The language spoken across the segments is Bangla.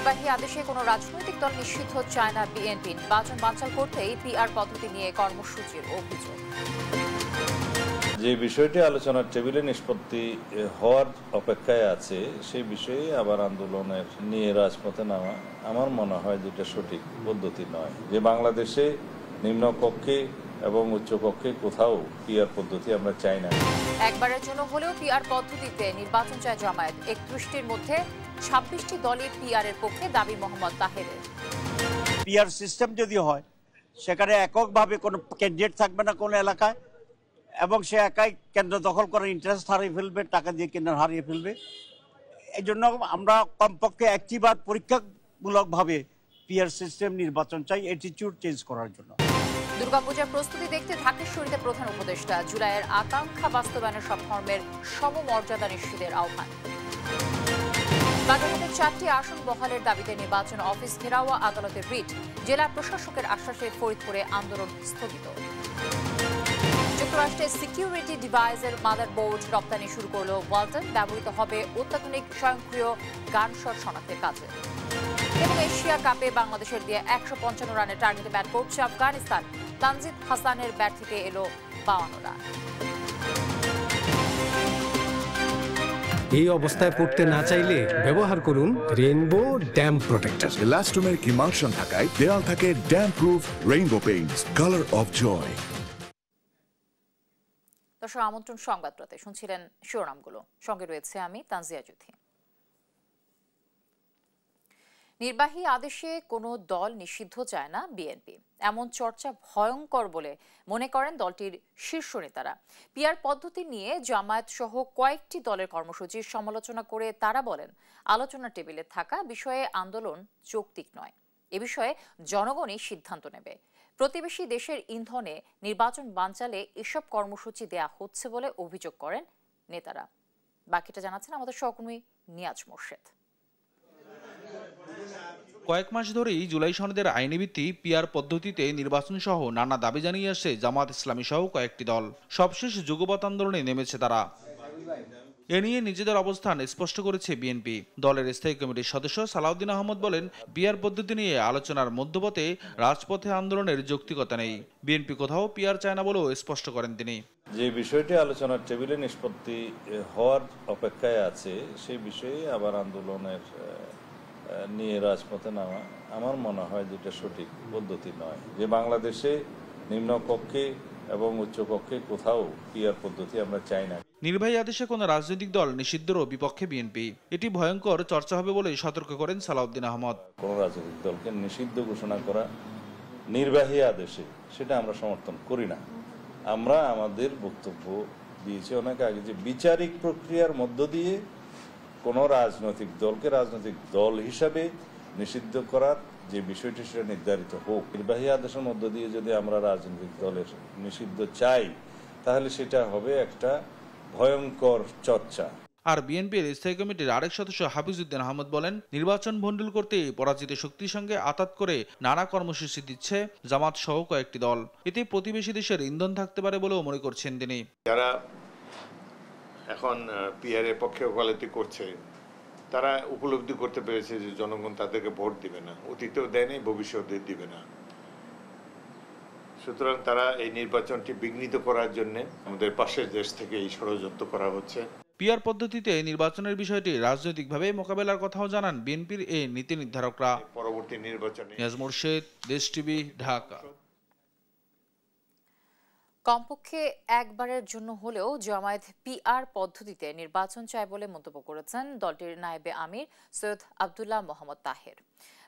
নির্বাহী আদেশে কোনো রাজনৈতিক দল নিষিদ্ধ চায় না বিএনপি। নির্বাচন বানচাল করতেই পিআর পদ্ধতি নিয়ে কর্মসূচির অভিযোগ। যে বিষয়টি আলোচনার টেবিলে নিষ্পত্তি হওয়ার অপেক্ষায় আছে সেই বিষয়ে আবার আন্দোলনের নিয়ে রাজপথে নামা আমার মনে হয় যেটা সঠিক পদ্ধতি নয়। যে বাংলাদেশে নিম্নকক্ষে এবং উচ্চকক্ষে কোথাও পিআর পদ্ধতি আমরা চাই না। একবারের জন্য হলেও পিআর পদ্ধতিতে নির্বাচন চায় জামায়াত। 31টির মধ্যে 26টি দলের পিআর এর পক্ষে দাবি মোহাম্মদ তাহেরের। পিআর সিস্টেম যদি হয় সেখানে এককভাবে কোনো ক্যান্ডিডেট থাকবে না কোনো এলাকায়, এবং সে একাই কেন্দ্র দখল করে ইন্টারেস্ট হারিয়ে ফেলবে, টাকা দিয়ে কেন্দ্র হারিয়ে ফেলবে। এই জন্য আমরা কমপক্ষে একটিবার পরীক্ষামূলকভাবে পিআর সিস্টেম নির্বাচন চাই, অ্যাটিটিউড চেঞ্জ করার জন্য। দুর্গাপূজার প্রস্তুতি দেখতে ঢাকেশ্বরীতে প্রধান উপদেষ্টা। জুলাইয়ের আকাঙ্ক্ষা বাস্তবায়নের সব ধর্মের সমমর্যাদা নিশ্চিতের আহ্বান। বাগেরহাটের 4টি আসন বহালের দাবিতে নির্বাচন অফিস ঘেরাও, আদালতের রিট। জেলা প্রশাসকের আশ্বাসে ফরিদপুরে আন্দোলন স্থগিত। যুক্তরাষ্ট্রের সিকিউরিটি ডিভাইসের মাদারবোর্ড রপ্তানি শুরু করল ওয়ালটন। ব্যবহৃত হবে অত্যাধুনিক স্বয়ংক্রিয় গানশট শনাক্তের কাজে। এবং এশিয়া কাপে বাংলাদেশের দিয়ে 155 রানের টার্গেটে ব্যাট করছে আফগানিস্তান। তানজিদ হাসানের ব্যাট থেকে এলো 52 রান। এই অবস্থায় পড়তে না চাইলে ব্যবহার করুন rainbow damp protector. Elastomer emulsion থাকায় দেয়াল থাকে damp proof rainbow paints, colour of joy. দর্শক, আমন্ত্রণ সংবাদপত্রে শুনছিলেন শিরোনামগুলো। সঙ্গে রয়েছে আমি তানজিয়া জুথি। নির্বাহী আদেশে কোনো দল নিষিদ্ধ চায় না বিএনপি, এমন চর্চা ভয়ঙ্কর বলে মনে করেন দলটির শীর্ষ নেতারা। পিআর পদ্ধতি নিয়ে জামায়াত সহ কয়েকটি দলের কর্মসূচির সমালোচনা করে তারা বলেন, আলোচনা টেবিলে থাকা বিষয়ে আন্দোলন যৌক্তিক নয়। এ বিষয়ে জনগণই সিদ্ধান্ত নেবে। প্রতিবেশী দেশের ইন্ধনে নির্বাচন বানচালে এসব কর্মসূচি দেয়া হচ্ছে বলে অভিযোগ করেন নেতারা। বাকিটা জানাচ্ছেন আমাদের সহকর্মী নিয়াজ মোর্শেদ। কয়েক মাস ধরেই জুলাই সনদের আইনি ভিত্তি পিআর পদ্ধতিতে নির্বাচন সহ নানা দাবি জানিয়ে আসছে জামাত ইসলামী সহ কয়েকটি দল। সবশেষ যুগপৎ আন্দোলনে নেমেছে তারা। এ নিয়ে নিজেদের অবস্থান স্পষ্ট করেছে বিএনপি। দলের স্থায়ী কমিটির সদস্য সালাউদ্দিন আহমদ বলেন, পিআর পদ্ধতি নিয়ে আলোচনার মধ্যপথে রাজপথে আন্দোলনের যৌক্তিকতা নেই। বিএনপি কোথাও পিআর চায় না বলেও স্পষ্ট করেন তিনি। যে বিষয়টি আলোচনার টেবিলে নিষ্পত্তি হওয়ার অপেক্ষায় আছে সেই বিষয়ে আবার আন্দোলনের নিয়ে রাজপথে নামা আমার মনে হয় যেটা সঠিক পদ্ধতি নয়। যে বাংলাদেশে নিম্নকক্ষে এবং উচ্চকক্ষে কোথাও পিআর পদ্ধতি আমরা চাই না। নির্বাহী আদেশে কোনো রাজনৈতিক দল নিষিদ্ধেরও বিপক্ষে বিএনপি। এটি ভয়ঙ্কর চর্চা হবে বলে সতর্ক করেন সালাউদ্দিন আহমদ। কোন রাজনৈতিক দলকে নিষিদ্ধ ঘোষণা করা নির্বাহী আদেশে সেটা আমরা সমর্থন করি না। আমরা আমাদের বক্তব্য দিয়েছি অনেক আগে যে বিচারিক প্রক্রিয়ার মধ্য দিয়ে কোনো রাজনৈতিক দলকে রাজনৈতিক দল হিসাবে নিষিদ্ধ করার যে বিষয়টি সেটা নির্ধারিত হোক। নির্বাহী আদেশের মধ্য দিয়ে যদি আমরা রাজনৈতিক দলের নিষিদ্ধ চাই তাহলে সেটা হবে একটা ভয়ঙ্কর চর্চা। আর বিএনপির স্থায়ী কমিটির আরেক সদস্য হাফিজউদ্দিন আহমদ বলেন, নির্বাচন ভণ্ডুল করতে পরাজিত শক্তির সঙ্গে আতাত করে নানা কর্মসূচি দিচ্ছে জামাত সহ কয়েকটি দল। এতে প্রতিবেশী দেশের ইন্ধন থাকতে পারে বলেও মনে করছেন তিনি। যারা এখন পিআর এর পক্ষে ওকালতি করছে তারা উপলব্ধি করতে পেরেছে যে জনগণ তাদেরকে ভোট দিবে না, অতীতেও দেয়নি, ভবিষ্যতে দিবে না। সুতরাং তারা এই নির্বাচনটি বিঘ্নিত করার জন্য আমাদের পাশের দেশ থেকে এই ষড়যন্ত্র করা হচ্ছে। পিআর পদ্ধতিতে নির্বাচনের বিষয়টি রাজনৈতিকভাবে মোকাবেলার কথাও জানান বিএনপির এই নীতি নির্ধারকরা। পরবর্তী নির্বাচনে নিয়াজ মোর্শেদ, দেশ টিভি, ঢাকা। কমপক্ষে একবারের জন্য হলেও জামায়াত পিআর পদ্ধতিতে নির্বাচন চায় বলে মন্তব্য করেছেন দলটির নায়েবে আমির সৈয়দ আব্দুল্লাহ মোহাম্মদ তাহের।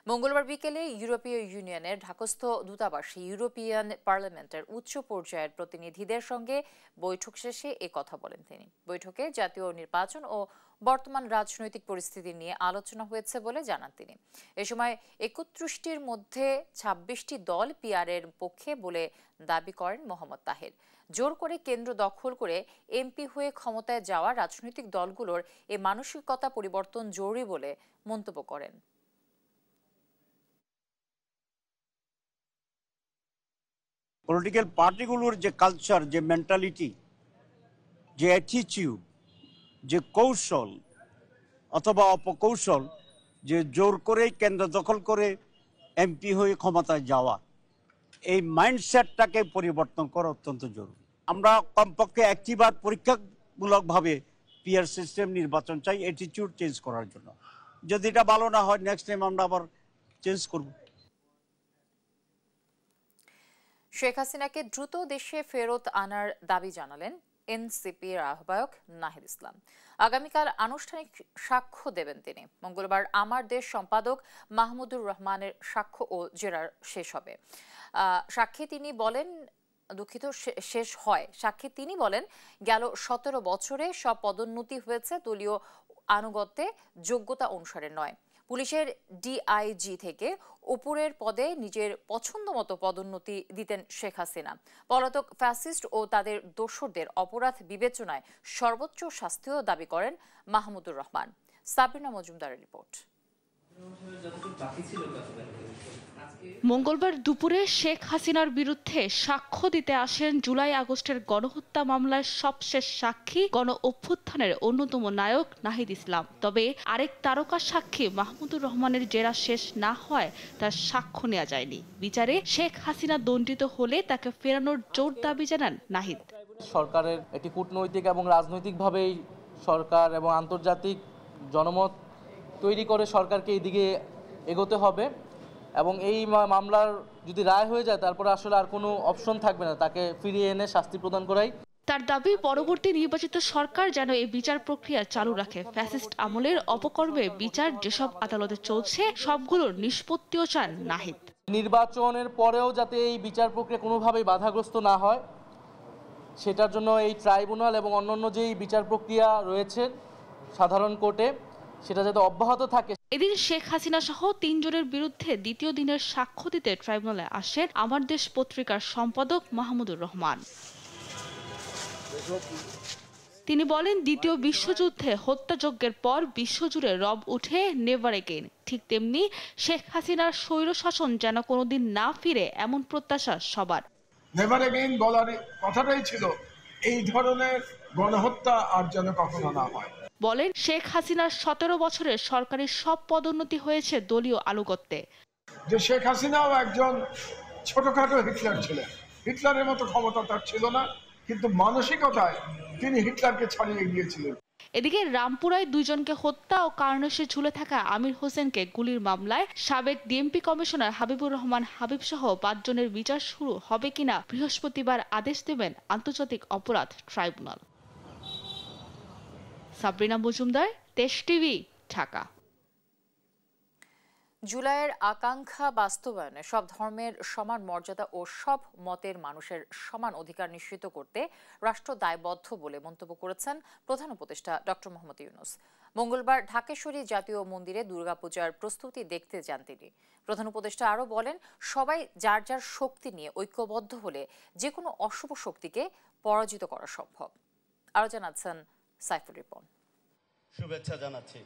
মঙ্গলবার বিকেলে ইউরোপীয় ইউনিয়নের ঢাকাস্থ দূতাবাসে ইউরোপিয়ান পার্লামেন্টের উচ্চ পর্যায়ের প্রতিনিধিদের সঙ্গে বৈঠক শেষে এ কথা বলেন তিনি। বৈঠকে জাতীয় নির্বাচন ও বর্তমান রাজনৈতিক পরিস্থিতি নিয়ে আলোচনা হয়েছে বলে জানান তিনি। এ সময় 31টির মধ্যে 26টি দল পিআর এর পক্ষে বলে দাবি করেন মোহাম্মদ তাহের। জোর করে কেন্দ্র দখল করে এমপি হয়ে ক্ষমতায় যাওয়া রাজনৈতিক দলগুলোর এ মানসিকতা পরিবর্তন জরুরি বলে মন্তব্য করেন। পলিটিক্যাল পার্টিগুলোর যে কালচার, যে মেন্টালিটি, যে অ্যাটিটিউড, যে কৌশল অথবা অপকৌশল যে জোর করে কেন্দ্র দখল করে এমপি হয়ে ক্ষমতায় যাওয়া, এই মাইন্ডসেটটাকে পরিবর্তন করা অত্যন্ত জরুরি। আমরা কমপক্ষে একটিবার পরীক্ষামূলকভাবে পিআর সিস্টেম নির্বাচন চাই অ্যাটিটিউড চেঞ্জ করার জন্য। যদি এটা ভালো না হয় নেক্সট টাইম আমরা আবার চেঞ্জ করব। শেখ হাসিনাকে দ্রুত দেশে ফেরত আনার দাবি জানালেন এনসিপির আহ্বায়ক নাহিদ ইসলাম। আগামীকাল আনুষ্ঠানিক সাক্ষ্য দেবেন তিনি। মঙ্গলবার আমার দেশ সম্পাদক মাহমুদুর রহমানের সাক্ষ্য ও জেরা শেষ হবে। সাক্ষী তিনি বলেন গেল 17 বছরে সব পদোন্নতি হয়েছে দলীয় আনুগত্যে যোগ্যতা অনুসারে নয়। পুলিশের ডিআইজি থেকে উপরের পদে নিজের পছন্দ মতো পদোন্নতি দিতেন শেখ হাসিনা। পলাতক ফ্যাসিস্ট ও তাদের দোসরদের অপরাধ বিবেচনায় সর্বোচ্চ শাস্তিও দাবি করেন মাহমুদুর রহমান। সাবরিনা মজুমদারের রিপোর্ট। মঙ্গলবার দুপুরে শেখ হাসিনার বিরুদ্ধে সাক্ষ্য দিতে আসেন জুলাই আগস্টের গণহত্যা মামলার সবশেষ সাক্ষী, গণ অভ্যুত্থানের অন্যতম নায়ক নাহিদ ইসলাম। তবে আরেক তারকা সাক্ষী মাহমুদুর রহমানের জেরা শেষ না হয় তার সাক্ষ্য নেওয়া যায়নি। বিচারে শেখ হাসিনা দণ্ডিত হলে তাকে ফেরানোর জোর দাবি জানান নাহিদ। সরকারের একটি কূটনৈতিক এবং রাজনৈতিকভাবেই সরকার এবং আন্তর্জাতিক জনমত তৈরি করে সরকারকে এই দিকে এগোতে হবে এবং এই মামলার যদি রায় হয়ে যায় তারপরে আসলে আর কোনো অপশন থাকবে না, তাকে ফিরিয়ে এনে শাস্তি প্রদান করাই। তার দাবি পরবর্তী নির্বাচিত সরকার যেন এই বিচার প্রক্রিয়া চালু রাখে। ফ্যাসিস্ট আমলের অপকর্মে বিচার যেসব আদালতে চলছে সবগুলোর নিষ্পত্তিও চান নাহিদ। নির্বাচনের পরেও যাতে এই বিচার প্রক্রিয়া কোনোভাবেই বাধাগ্রস্ত না হয় সেটার জন্য এই ট্রাইব্যুনাল এবং অন্যান্য যেই বিচার প্রক্রিয়া রয়েছে সাধারণ কোর্টে সেটা যাতে অব্যাহত থাকে। এদিন শেখ হাসিনা সহ 3 জনের বিরুদ্ধে দ্বিতীয় দিনের সাক্ষ্য দিতে ট্রাইব্যুনালে আসেন আমার দেশ পত্রিকার সম্পাদক মাহমুদুর রহমান। তিনি বলেন দ্বিতীয় বিশ্বযুদ্ধে হত্যাযজ্ঞের পর বিশ্বজুড়ে রব উঠে নেভার এগেইন। ঠিক তেমনি শেখ হাসিনার স্বৈরশাসন যেন কোনোদিন না ফিরে এমন প্রত্যাশা সবার। নেভার এগেইন বলার কথাটাই ছিল এই ধরনের গণহত্যা আর যেন কখনো না হয়। বলেন শেখ হাসিনার 17 বছরের সরকারি সব পদোন্নতি হয়েছে দলীয় আনুগত্যে। যে শেখ হাসিনাও একজন ছোটখাটো হিটলার ছিলেন, হিটলারের মতো ক্ষমতা তার ছিল না, কিন্তু মানসিকতায় তিনি হিটলারকে ছাড়িয়ে গিয়েছিলেন। এদিকে রামপুরায় 2 জনকে হত্যা ও কারণেশে ঝুলে থাকা আমির হোসেনকে গুলির মামলায় সাবেক ডিএমপি কমিশনার হাবিবুর রহমান হাবিব সহ 5 জনের বিচার শুরু হবে কিনা বৃহস্পতিবার আদেশ দেবেন আন্তর্জাতিক অপরাধ ট্রাইব্যুনাল। সাবরিনা মজুমদার, দেশ টিভি, ঢাকা। জুলাইয়ের আকাঙ্ক্ষা বাস্তবায়নে সব ধর্মের সমান মর্যাদা ও সব মতের মানুষের সমান অধিকার নিশ্চিত করতে রাষ্ট্র দায়বদ্ধ বলে মন্তব্য করেছেন প্রধান উপদেষ্টা ডক্টর মোহাম্মদ ইউনূস। মঙ্গলবার ঢাকেশ্বরী জাতীয় মন্দিরে দুর্গাপূজার প্রস্তুতি দেখতে যান তিনি। প্রধান উপদেষ্টা আরও বলেন, সবাই যার যার শক্তি নিয়ে ঐক্যবদ্ধ হলে যে কোনো অশুভ শক্তিকে পরাজিত করা সম্ভব। আরও জানাচ্ছেন সাইফুল রিপন। শুভেচ্ছা জানাচ্ছি।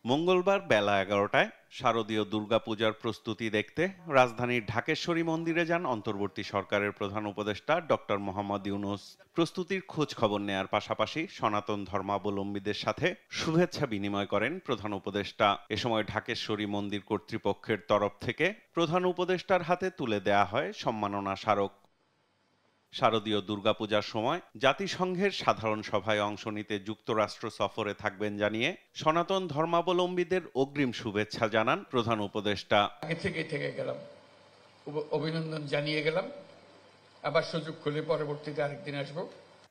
মঙ্গলবার বেলা 11টায় শারদীয় দুর্গাপূজার প্রস্তুতি দেখতে রাজধানীর ঢাকেশ্বরী মন্দিরে যান অন্তর্বর্তী সরকারের প্রধান উপদেষ্টা ডক্টর মোহাম্মদ ইউনূস। প্রস্তুতির খোঁজ খবর নেয়ার পাশাপাশি সনাতন ধর্মাবলম্বীদের সাথে শুভেচ্ছা বিনিময় করেন প্রধান উপদেষ্টা। এ সময় ঢাকেশ্বরী মন্দির কর্তৃপক্ষের তরফ থেকে প্রধান উপদেষ্টার হাতে তুলে দেয়া হয় সম্মাননা স্মারক। শারদীয় দুর্গাপূজার সময় জাতিসংঘের সাধারণ সভায় অংশ নিতে যুক্তরাষ্ট্র সফরে থাকবেন জানিয়ে সনাতন ধর্মাবলম্বীদের অগ্রিম শুভেচ্ছা জানান প্রধান উপদেষ্টা। আগে থেকে গেলাম, অভিনন্দন জানিয়ে গেলাম, আবার সুযোগ খুলে পরবর্তীতে আরেকদিন আসবো।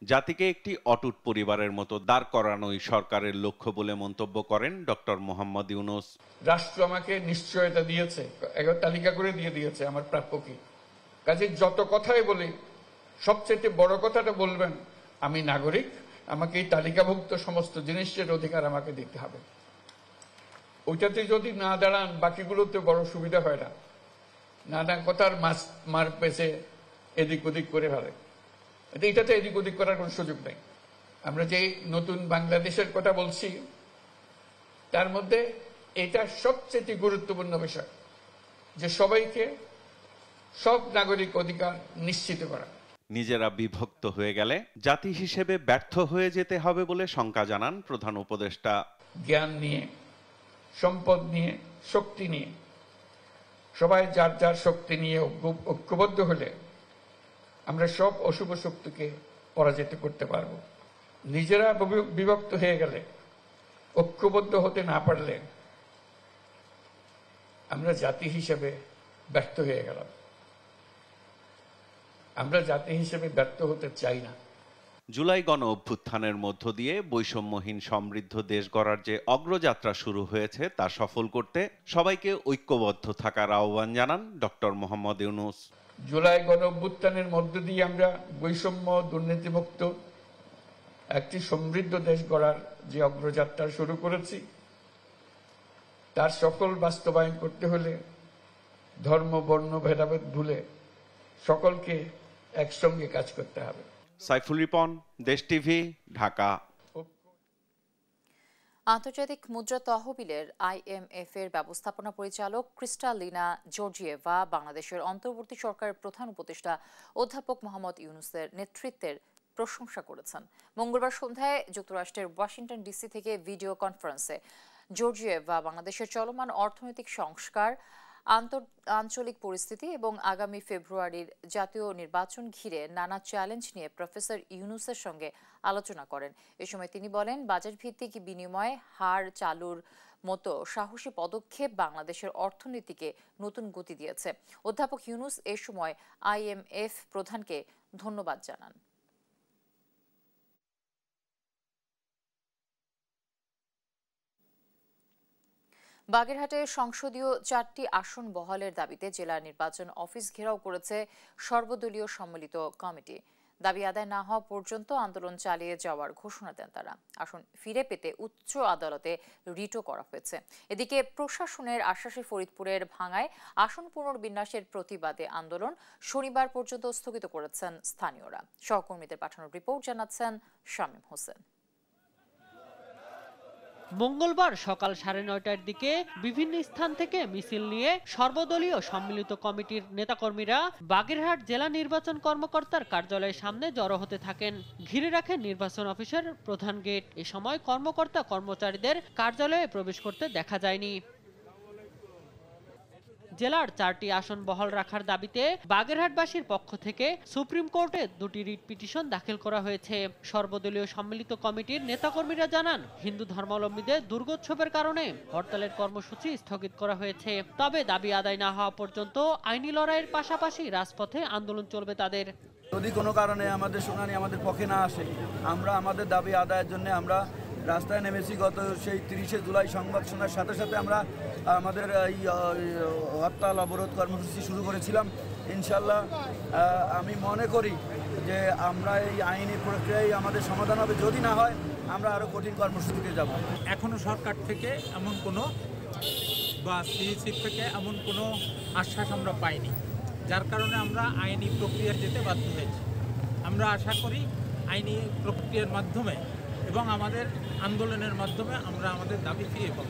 জাতিকে একটি অটুট পরিবারের মতো দাঁড় করানোই সরকারের লক্ষ্য বলে মন্তব্য করেন ডক্টর মোহাম্মদ ইউনূস। রাষ্ট্র আমাকে নিশ্চয়তা দিয়েছে, একবার তালিকা করে দিয়েছে আমার প্রাপ্য কি। কাজে যত কথাই বলি সবচেয়ে বড় কথাটা বলবেন, আমি নাগরিক, আমাকে এই তালিকাভুক্ত সমস্ত জিনিসের অধিকার আমাকে দিতে হবে। ওইটাতে যদি না দাঁড়ান বাকিগুলোতে বড় সুবিধা হয় না, নানা কথার মার পেছে এদিক ওদিক করে ফেলে। এটাতে এদিক ওদিক করার কোনো সুযোগ নেই। আমরা যে নতুন বাংলাদেশের কথা বলছি তার মধ্যে এটা সবচেয়ে গুরুত্বপূর্ণ বিষয়, যে সবাইকে সব নাগরিক অধিকার নিশ্চিত করা। নিজেরা বিভক্ত হয়ে গেলে জাতি হিসেবে ব্যর্থ হয়ে যেতে হবে বলে শঙ্কা জানান প্রধান উপদেষ্টা। জ্ঞান নিয়ে সম্পদ নিয়ে, শক্তি নিয়ে, সবাই যার যার শক্তি নিয়ে ঐক্যবদ্ধ হলে আমরা সব অশুভ শক্তিকে পরাজিত করতে পারব। নিজেরা বিভক্ত হয়ে গেলে, ঐক্যবদ্ধ হতে না পারলে আমরা জাতি হিসেবে ব্যর্থ হয়ে গেলাম। আমরা জাতি হিসেবে ব্যর্থ হতে চাই না। জুলাই গণ অভ্যুত্থানের মধ্য দিয়ে বৈষম্যহীন সমৃদ্ধ দেশ গড়ার যে অগ্রযাত্রা শুরু হয়েছে তা সফল করতে সবাইকে ঐক্যবদ্ধ থাকার আহ্বান জানান ডক্টর মোহাম্মদ ইউনূস। জুলাই গণ অভ্যুত্থানের মধ্য দিয়ে আমরা বৈষম্য, দুর্নীতিমুক্ত একটি সমৃদ্ধ দেশ গড়ার যে অগ্রযাত্রা শুরু করেছি, তার সফল বাস্তবায়ন করতে হলে ধর্ম, বর্ণ ভেদাভেদ ভুলে সকলকে একসঙ্গে কাজ করতে হবে। সাইফুল রিপন, দেশ টিভি, ঢাকা। আন্তর্জাতিক মুদ্রা তহবিলের IMF এর ব্যবস্থাপনা পরিচালক ক্রিস্টালিনা জর্জিয়েভা বাংলাদেশের অন্তর্বর্তী সরকারের প্রধান উপদেষ্টা অধ্যাপক মোহাম্মদ ইউনূসের নেতৃত্বের প্রশংসা করেছেন। মঙ্গলবার সন্ধ্যায় যুক্তরাষ্ট্রের ওয়াশিংটন ডিসি থেকে ভিডিও কনফারেন্সে জর্জিয়েভা বাংলাদেশের চলমান অর্থনৈতিক সংস্কার, আঞ্চলিক পরিস্থিতি এবং আগামী ফেব্রুয়ারির জাতীয় নির্বাচন ঘিরে নানা চ্যালেঞ্জ নিয়ে প্রফেসর ইউনূসের সঙ্গে আলোচনা করেন। এ সময় তিনি বলেন, বাজেট ভিত্তিক বিনিময় হার চালুর মতো সাহসী পদক্ষেপ বাংলাদেশের অর্থনীতিকে নতুন গতি দিয়েছে। অধ্যাপক ইউনূস এ সময় IMF প্রধানকে ধন্যবাদ জানান। বাগেরহাটে সংসদীয় 4টি আসন বহালের দাবিতে জেলা নির্বাচন অফিস ঘেরাও করেছে সর্বদলীয় সম্মিলিত কমিটি। দাবি আদায় না হওয়া পর্যন্ত আন্দোলন চালিয়ে যাওয়ার ঘোষণা দেন তারা। আসন ফিরে পেতে উচ্চ আদালতে রিটও করা হয়েছে। এদিকে প্রশাসনের আশ্বাসে ফরিদপুরের ভাঙ্গায় আসন পুনর্বিন্যাসের প্রতিবাদে আন্দোলন শনিবার পর্যন্ত স্থগিত করেছেন স্থানীয়রা। সহকর্মীদের পাঠানোর রিপোর্ট জানাচ্ছেন শামীম হোসেন। মঙ্গলবার সকাল 9:30টার দিকে বিভিন্ন স্থান থেকে মিছিল নিয়ে সর্বদলীয় সম্মিলিত কমিটির নেতাকর্মীরা বাগেরহাট জেলা নির্বাচন কর্মকর্তার কার্যালয়ের সামনে জড়ো হতে থাকেন। ঘিরে রাখেন নির্বাচন অফিসের প্রধান গেট। এ সময় কর্মকর্তা কর্মচারীদের কার্যালয়ে প্রবেশ করতে দেখা যায়নি। জেলার 4টি আসন বহাল রাখার দাবিতে বাগেরহাটবাসীর পক্ষ থেকে সুপ্রিম কোর্টে 2টি রিট পিটিশন দাখিল করা হয়েছে। সর্বদলীয় সম্মিলিত কমিটির নেতাকর্মীরা জানান, হিন্দু ধর্মাবলম্বীদের দুর্গোৎসবের কারণে হরতালের কর্মসূচি স্থগিত করা হয়েছে। তবে দাবি আদায় না হওয়া পর্যন্ত আইনি লড়াইয়ের পাশাপাশি রাজপথে আন্দোলন চলবে তাদের। যদি কোনো কারণে আমাদের শুনানি আমাদের পক্ষে না আসে, আমরা আমাদের দাবি আদায়ের জন্য আমরা রাস্তায় নেমেছি। গত সেই 30শে জুলাই সংবাদ শোনার সাথে সাথে আমরা আমাদের এই হরতাল অবরোধ কর্মসূচি শুরু করেছিলাম। ইনশাল্লাহ আমি মনে করি যে আমরা এই আইনি প্রক্রিয়ায় আমাদের সমাধান হবে। যদি না হয় আমরা আরও কঠিন কর্মসূচিতে যাব। এখনও সরকার থেকে এমন কোনো বা সিইসি থেকে এমন কোনো আশ্বাস আমরা পাইনি, যার কারণে আমরা আইনি প্রক্রিয়া যেতে বাধ্য হয়েছি। আমরা আশা করি আইনি প্রক্রিয়ার মাধ্যমে এবং আমাদের আন্দোলনের মাধ্যমে আমরা আমাদের দাবি ফিরিয়ে পাব।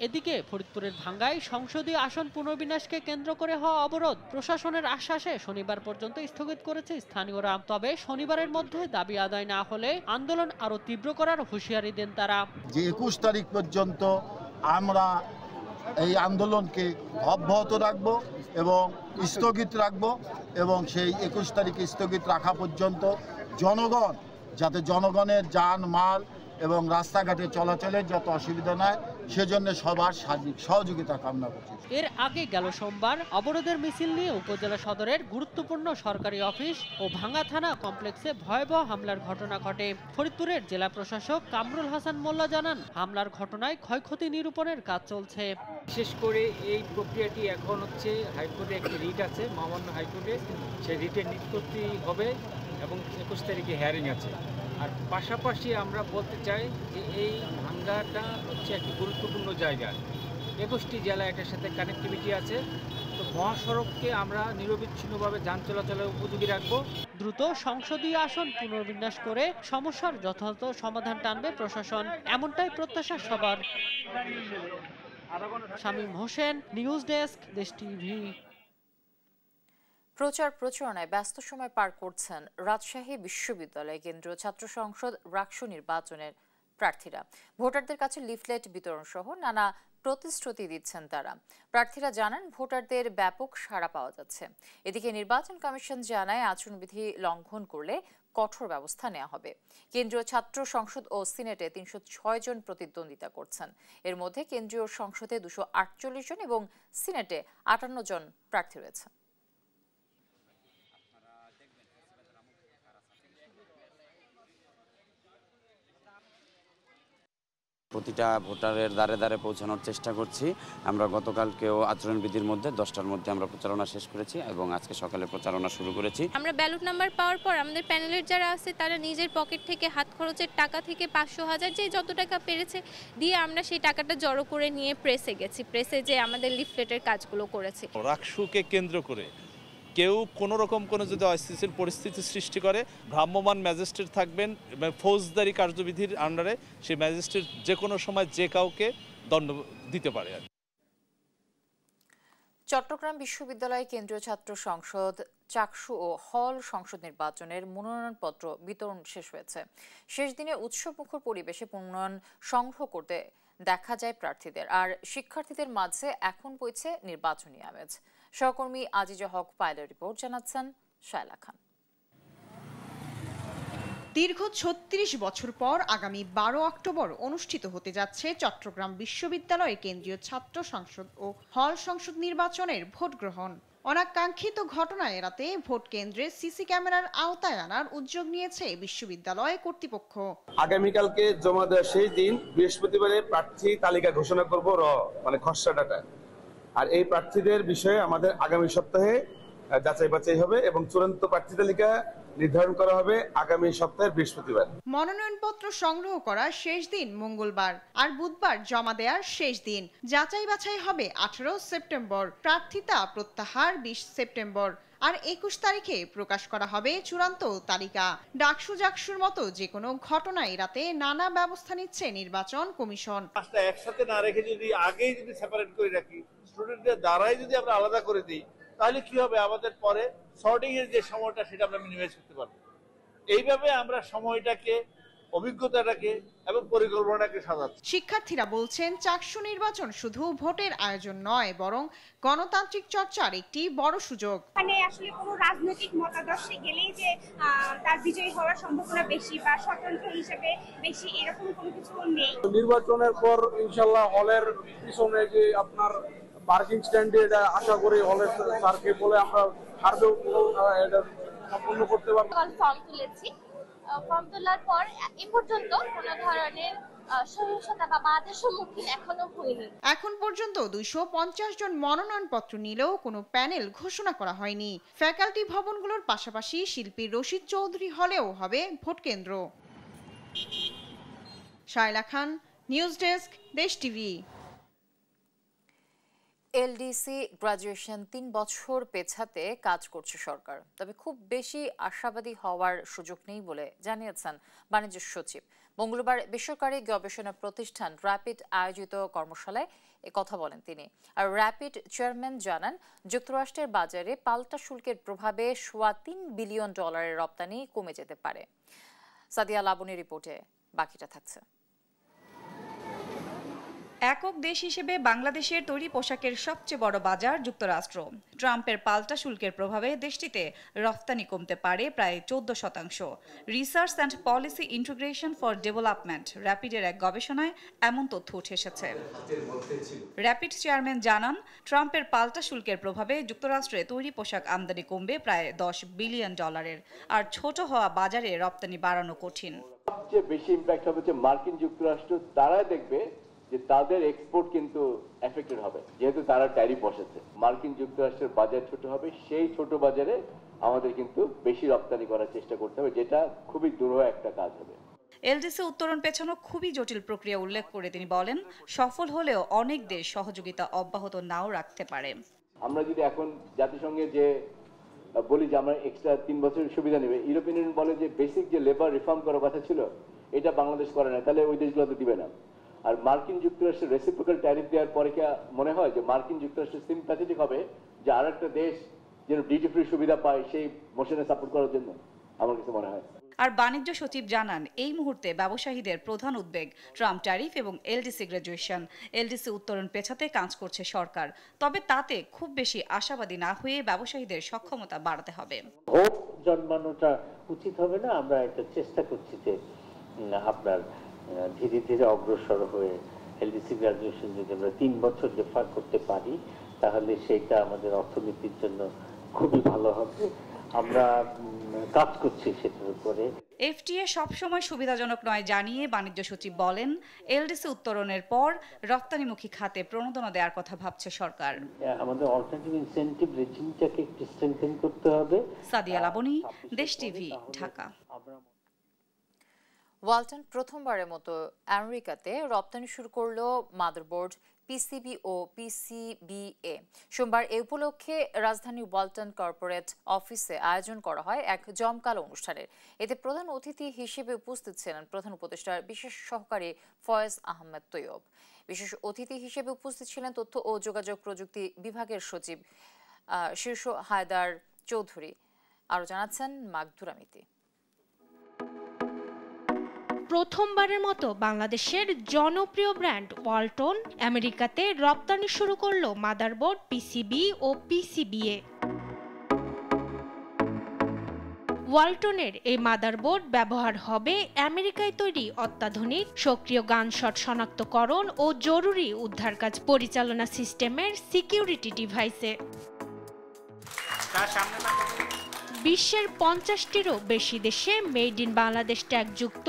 এদিকে ফরিদপুরের ভাঙ্গায় সংসদীয় আসন পুনর্বিন্যাসকে কেন্দ্র করে হওয়া অবরোধ প্রশাসনের আশ্বাসে শনিবার পর্যন্ত স্থগিত করেছে স্থানীয়রা। তবে শনিবারের মধ্যে দাবি আদায় না হলে আন্দোলন আরো তীব্র করার হুঁশিয়ারি দেন তারা। যে 21 তারিখ পর্যন্ত আমরা এই আন্দোলনকে অব্যাহত রাখব এবং স্থগিত রাখব, এবং সেই 21 তারিখে স্থগিত রাখা পর্যন্ত জনগণ যাতে জনগণের যান মাল এবং রাস্তাঘাটে চলাচলের যত অসুবিধা নয় সেজন্য সবার সার্বিক সহযোগিতা কামনা করছি। এর আগে গেল সোমবার অবরোধের মিছিল নিয়ে উপজেলা সদরের গুরুত্বপূর্ণ সরকারি অফিস ও ভাঙ্গা থানা কমপ্লেক্সে ভয়াবহ হামলার ঘটনা ঘটে। ফরিদপুরের জেলা প্রশাসক কামরুল হাসান মোল্লা জানান, হামলার ঘটনায় ক্ষয়ক্ষতি নিরূপণের কাজ চলছে। বিশেষ করে এই প্রক্রিয়াটি এখন হচ্ছে হাইকোর্টে একটি রিট আছে, মহামান্য হাইকোর্টে, সেই রিটের নিষ্পত্তি হবে এবং 21 তারিখে হিয়ারিং আছে। আর পাশাপাশি আমরা বলতে চাই যে এই ভাঙ্গাটা হচ্ছে একটি গুরুত্বপূর্ণ জায়গা। 21টি জেলা এটার সাথে কানেক্টিভিটি আছে, তো মহাসড়ককে আমরা নিরবিচ্ছিন্নভাবে যান চলাচলের উপযোগী রাখবো। দ্রুত সংসদীয় আসন পুনর্বিন্যাস করে সমস্যার যথাযথ সমাধান টানবে প্রশাসন, এমনটাই প্রত্যাশা সবার। শামীম হোসেন, নিউজ ডেস্ক, দেশ টিভি। প্রচার প্রচারণায় ব্যস্ত সময় পার করছেন রাজশাহী বিশ্ববিদ্যালয় কেন্দ্রীয় ছাত্র সংসদ রাকসু নির্বাচনের প্রার্থীরা। ভোটারদের কাছে লিফলেট বিতরণ সহ নানা প্রতিশ্রুতি দিচ্ছেন তারা। প্রার্থীরা জানান ভোটারদের ব্যাপক সাড়া পাওয়া যাচ্ছে। এদিকে নির্বাচন কমিশন জানায় আচরণবিধি লঙ্ঘন করলে কঠোর ব্যবস্থা নেওয়া হবে। কেন্দ্রীয় ছাত্র সংসদ ও সিনেটে ৩০৬ জন প্রতিদ্বন্দ্বিতা করছেন। এর মধ্যে কেন্দ্রীয় সংসদে ২৪৮ জন এবং সিনেটে ৫৮ জন প্রার্থী রয়েছে। প্রতিটা ভোটারের দ্বারে দ্বারে পৌঁছানোর চেষ্টা করছি। আমরা গতকালকেও আচরণবিধির মধ্যে 10টার মধ্যে আমরা প্রচারণা শেষ করেছি এবং আজকে সকালে প্রচারণা শুরু করেছি। আমরা ব্যালট নাম্বার পাওয়ার পর আমাদের প্যানেলের যারা আছে তারা নিজের পকেট থেকে হাত খরচের টাকা থেকে ৫০০,০০০ যে যত টাকা পেরেছে দিয়ে আমরা সেই টাকাটা জড়ো করে নিয়ে প্রেসে গেছি। প্রেসে যে আমাদের লিফলেটের কাজগুলো করেছি। রাকসুকে কেন্দ্র করে কেউ কোনো রকম কোনো যদি অস্থিতিশীল পরিস্থিতি সৃষ্টি করে, ভ্রাম্যমাণ ম্যাজিস্ট্রেট থাকবেন ফৌজদারি কার্যবিধির আন্ডারে, সেই ম্যাজিস্ট্রেট যে কোনো সময় যে কাউকে দণ্ড দিতে পারে। চট্টগ্রাম বিশ্ববিদ্যালয় কেন্দ্রীয় ছাত্র সংসদ, চাকসু ও হল সংসদ নির্বাচনের মনোনয়নপত্র বিতরণ শেষ হয়েছে। শেষ দিনে উৎসবমুখর পরিবেশে মনোনয়ন সংগ্রহ করতে দেখা যায় প্রার্থীদের, আর শিক্ষার্থীদের মাঝে এখন বইছে নির্বাচনী আমেজ। সহকর্মী আজিজা হক পাইলের রিপোর্ট জানাচ্ছেন শায়লা খান। দীর্ঘ ৩৬ বছর পর আগামী ১২ অক্টোবর অনুষ্ঠিত হতে যাচ্ছে চট্টগ্রাম বিশ্ববিদ্যালয় কেন্দ্রীয় ছাত্র সংসদ ও হল সংসদ নির্বাচনের ভোট গ্রহণ। অনাকাঙ্ক্ষিত ঘটনা এড়াতে ভোট কেন্দ্রে সিসি ক্যামেরার আওতায় আনার উদ্যোগ নিয়েছে বিশ্ববিদ্যালয় কর্তৃপক্ষ। আগামীকালকে জমা দেওয়ার সেই দিন বৃহস্পতিবারে প্রার্থী তালিকা ঘোষণা করব খসড়া ডাটা। আর এই প্রার্থীদের বিষয়ে আমাদের আগামী সপ্তাহে যাচাই বাছাই হবে এবং চূড়ান্ত প্রার্থী তালিকা নির্ধারণ করা হবে আগামী সপ্তাহের বৃহস্পতিবার। মনোনয়নপত্র সংগ্রহ করার শেষ দিন মঙ্গলবার, আর বুধবার জমা দেওয়ার শেষ দিন। যাচাই বাছাই হবে 18 সেপ্টেম্বর, প্রার্থিতা প্রত্যাহার 20 সেপ্টেম্বর, আর 21 তারিখে প্রকাশ করা হবে চূড়ান্ত তালিকা। ডাকসু জাকসুর মতো যে কোনো ঘটনা এড়াতে নানা ব্যবস্থা নিচ্ছে নির্বাচন কমিশন। পাঁচটা একসাথে না রেখে যদি আগেই যদি সেপারেট করে রাখি, স্টুডেন্টদের দ্বারাই যদি আমরা আলাদা করে দিই, তাহলে কি হবে, আমাদের পরে সর্টিং এর যে সময়টা সেটা আমরা মিনিমাইজ করতে পারবো। এইভাবে আমরা সময়টাকে, অভিজ্ঞতাটাকে এবং পরিকল্পনাটাকে সাজাচ্ছি। শিক্ষার্থীরা বলছেন চাকসু নির্বাচন শুধু ভোটের আয়োজন নয়, বরং গণতান্ত্রিক চর্চার একটি বড় সুযোগ। মানে আসলে কোনো রাজনৈতিক মতাদর্শে গেলেই যে তার বিজয়ী হওয়ার সম্ভাবনা বেশি বা স্বতন্ত্র হিসেবে বেশি, এরকম কোনো কিছু নেই। নির্বাচনের পর ইনশাআল্লাহ হলের পিছনে যে আপনার পার্কিং স্ট্যান্ডে এটা আশা করি হলের স্যারকে বলে আমরা হারবেও এটা সম্পূর্ণ করতে পারবো। ফর্ম তুলেছি, ফর্ম তোলার পর এ পর্যন্ত কোনো ধরনের সহিংসতা বা বাধার সম্মুখীন এখনো হয়নি। এখন পর্যন্ত 250 জন মনোনয়নপত্র নিলেও কোনো প্যানেল ঘোষণা করা হয়নি। ফ্যাকাল্টি ভবনগুলোর পাশাপাশি শিল্পী রশিদ চৌধুরী হলেও হবে ভোট কেন্দ্র। শায়লা খান, নিউজ ডেস্ক, দেশ টিভি। এলডিসি গ্রাজুয়েশন 3 বছর পেছাতে কাজ করছে সরকার, তবে খুব বেশি আশাবাদী হওয়ার সুযোগ নেই বলে জানিয়েছেন বাণিজ্য সচিব। মঙ্গলবার বেসরকারি গবেষণা প্রতিষ্ঠান র্যাপিড আয়োজিত কর্মশালায় কথা বলেন তিনি। আর র্যাপিড চেয়ারম্যান জানান, যুক্তরাষ্ট্রের বাজারে পাল্টা শুল্কের প্রভাবে $3 বিলিয়ন রপ্তানি কমে যেতে পারে। সাদিয়া লাবণীর রিপোর্টে বাকিটা থাকছে। একক দেশ হিসেবে বাংলাদেশের তৈরি পোশাকের সবচেয়ে বড় বাজার যুক্তরাষ্ট্র। ট্রাম্পের পাল্টা শুল্কের প্রভাবে দেশটিতে রফতানি কমতে পারে প্রায় 14%। Research and policy integration for development র্যাপিডের এক গবেষণায় এমন তথ্য উঠে এসেছে। র্যাপিড চেয়ারম্যান জানান, ট্রাম্পের পাল্টা শুল্কের প্রভাবে যুক্তরাষ্ট্রে তৈরি পোশাক আমদানি কমবে প্রায় $10 বিলিয়ন, আর ছোট হওয়া বাজারে রপ্তানি বাড়ানো কঠিন। সবচেয়ে বেশি ইম্প্যাক্ট হবে যে মার্কিন যুক্তরাষ্ট্র, তারা দেখবে যে তাদের এক্সপোর্ট কিন্তু এফেক্টেড হবে, যেহেতু তারা ট্যারিফ বসেছে। মার্কিন যুক্তরাষ্ট্রের বাজার ছোট হবে, সেই ছোট বাজারে আমাদের কিন্তু বেশি রপ্তানি করার চেষ্টা করতে হবে, যেটা খুবই দুরূহ একটা কাজ হবে। এলডিসি উত্তরণ পেছানো খুবই জটিল প্রক্রিয়া উল্লেখ করে তিনি বলেন, সফল হলেও অনেক দেশ সহযোগিতা অব্যাহত নাও রাখতে পারে। আমরা যদি এখন জাতিসংঘে যে বলি যে আমরা এক্সট্রা 3 বছরের সুবিধা নেবে, ইউরোপিয়ান ইউনিয়ন বলে যে বেসিক যে লেবার রিফর্ম করার কথা ছিল এটা বাংলাদেশ করে না, তাহলে ওই দেশগুলোতে দিবে না। আর মার্কিন যুক্তরাষ্ট্রের রেসিপ্রোকাল ট্যারিফ দেওয়ার পরে কি মনে হয় যে মার্কিন যুক্তরাষ্ট্র সিম্প্যাথেটিক হবে যে আরেকটা দেশ যেন ডিউটি ফ্রি সুবিধা পায় সেই মোশনে সাপোর্ট করার জন্য? আমার কাছে মনে হয় আর বাণিজ্য সচিব জানান, এই মুহূর্তে ব্যবসায়ীদের প্রধান উদ্বেগ ট্রাম্প ট্যারিফ এবং এলডিসি গ্র্যাজুয়েশন। এলডিসি উত্তরণ পেছাতে কাজ করছে সরকার, তবে তাতে খুব বেশি আশাবাদী না হয়ে ব্যবসায়ীদের সক্ষমতা বাড়াতে হবে। হোপ জন্মানোটা উচিত হবে না। আমরা এটা চেষ্টা করছি যে আপনার ধীরে ধীরে অগ্রসর হয়ে এলডিসি গ্র্যাজুয়েশন যদি আমরা 3 বছর ডেফার করতে পারি তাহলে সেটা আমাদের অর্থনীতির জন্য খুবই ভালো হবে। আমরা কাজ করছি সেটার উপরে। এফটিএ সবসময় সুবিধাজনক নয় জানিয়ে বাণিজ্য সচিব বলেন, এলডিসি উত্তরণের পর রপ্তানিমুখী খাতে প্রণোদনা দেওয়ার কথা ভাবছে সরকার। আমাদের অল্টারনেটিভ ইনসেনটিভ রেজিমটাকে একটু স্ট্রেংথেন করতে হবে। সাদিয়া লাবনী, দেশ টিভি, ঢাকা। ওয়ালটন প্রথমবারের মতো আমেরিকাতে রপ্তানি শুরু করলো মাদারবোর্ড, পিসিবি ও পিসিবিএ। সোমবার এ উপলক্ষে রাজধানী ওয়ালটন কর্পোরেট অফিসে আয়োজন করা হয় এক জমকালো অনুষ্ঠানের। এতে প্রধান অতিথি হিসেবে উপস্থিত ছিলেন প্রধান উপদেষ্টার বিশেষ সহকারী ফয়েজ আহমেদ তৈয়ব। বিশেষ অতিথি হিসেবে উপস্থিত ছিলেন তথ্য ও যোগাযোগ প্রযুক্তি বিভাগের সচিব শীর্ষ হায়দার চৌধুরী। আরও জানাচ্ছেন মাগদুরা মিতি। প্রথমবারের মতো বাংলাদেশের জনপ্রিয় ব্র্যান্ড ওয়ালটন আমেরিকাতে রপ্তানি শুরু করলো মাদারবোর্ড, পিসিবি ও পিসিবিএ। ওয়ালটনের এই মাদারবোর্ড ব্যবহার হবে আমেরিকায় তৈরি অত্যাধুনিক সক্রিয় গানশট শনাক্তকরণ ও জরুরি উদ্ধার কাজ পরিচালনা সিস্টেমের সিকিউরিটি ডিভাইসে। বিশ্বের 50টিরও বেশি দেশে মেড ইন বাংলাদেশ ট্যাগযুক্ত